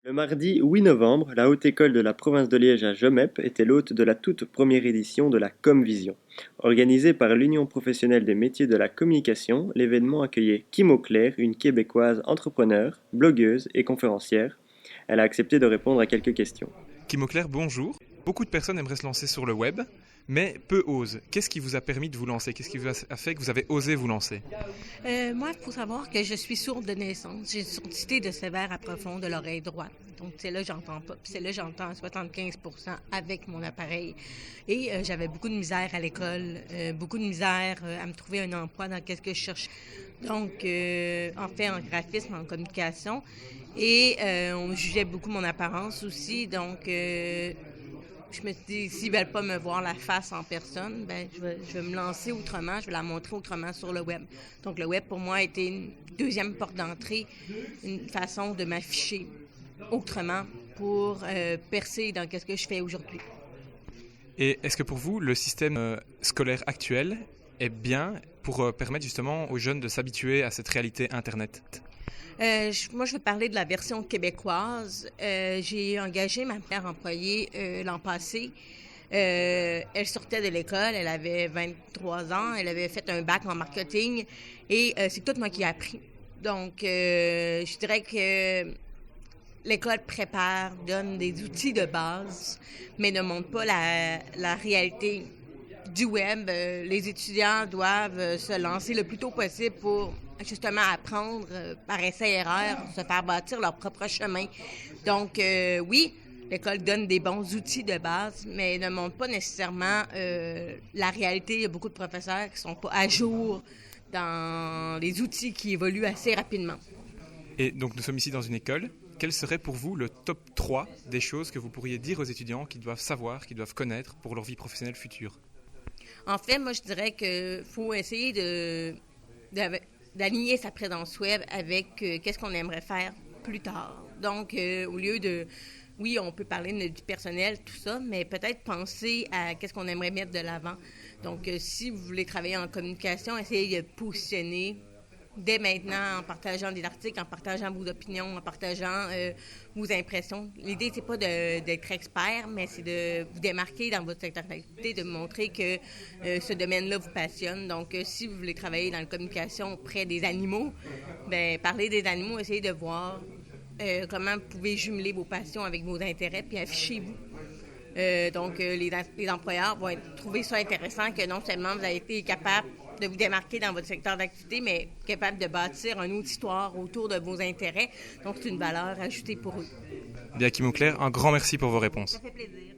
Le mardi 8 novembre, la Haute École de la province de Liège à Jomep était l'hôte de la toute première édition de la Comvision. Organisée par l'Union professionnelle des métiers de la communication, l'événement accueillait Kim Auclair, une Québécoise entrepreneure, blogueuse et conférencière. Elle a accepté de répondre à quelques questions. Kim Auclair, bonjour. Beaucoup de personnes aimeraient se lancer sur le web, mais peu osent. Qu'est-ce qui vous a permis de vous lancer? Qu'est-ce qui vous a fait que vous avez osé vous lancer? Moi, il faut savoir que je suis sourde de naissance. J'ai une surdité de sévère à profond de l'oreille droite. Donc, c'est là que j'entends pas. Puis c'est là que j'entends à 75% avec mon appareil. Et j'avais beaucoup de misère à l'école, beaucoup de misère à me trouver un emploi dans qu'est-ce que je cherche. Donc, en fait, en graphisme, en communication. Et on me jugeait beaucoup mon apparence aussi. Donc, je me suis dit, s'ils veulent pas me voir la face en personne, ben je vais me lancer autrement, je vais la montrer autrement sur le web. Donc, le web, pour moi, a été une deuxième porte d'entrée, une façon de m'afficher autrement pour percer dans ce que je fais aujourd'hui. Et est-ce que pour vous, le système scolaire actuel est bien pour permettre justement aux jeunes de s'habituer à cette réalité Internet? Moi, je veux parler de la version québécoise. J'ai engagé ma première employée l'an passé. Elle sortait de l'école, elle avait 23 ans, elle avait fait un bac en marketing et c'est tout moi qui ai appris. Donc, je dirais que l'école prépare, donne des outils de base, mais ne montre pas la réalité du web. Les étudiants doivent se lancer le plus tôt possible pour justement apprendre par essai-erreur, se faire bâtir leur propre chemin. Donc, oui, l'école donne des bons outils de base, mais ne montre pas nécessairement la réalité. Il y a beaucoup de professeurs qui ne sont pas à jour dans les outils qui évoluent assez rapidement. Et donc nous sommes ici dans une école. Quel serait pour vous le top 3 des choses que vous pourriez dire aux étudiants qu'ils doivent savoir, qu'ils doivent connaître pour leur vie professionnelle future? En fait, moi, je dirais qu'il faut essayer d'aligner sa présence web avec qu'est-ce qu'on aimerait faire plus tard. Donc, au lieu de... Oui, on peut parler de notre vie personnelle, tout ça, mais peut-être penser à qu'est-ce qu'on aimerait mettre de l'avant. Donc, si vous voulez travailler en communication, essayez de positionner dès maintenant en partageant des articles, en partageant vos opinions, en partageant vos impressions. L'idée, c'est pas d'être expert, mais c'est de vous démarquer dans votre secteur d'activité, de montrer que ce domaine-là vous passionne. Donc, si vous voulez travailler dans la communication auprès des animaux, ben parler des animaux, essayez de voir comment vous pouvez jumeler vos passions avec vos intérêts, puis affichez-vous. Donc, les employeurs vont trouver ça intéressant que non seulement vous avez été capable de vous démarquer dans votre secteur d'activité, mais capable de bâtir un auditoire autour de vos intérêts. Donc, c'est une valeur ajoutée pour eux. Bien, Kim Auclair, un grand merci pour vos réponses. Ça fait plaisir.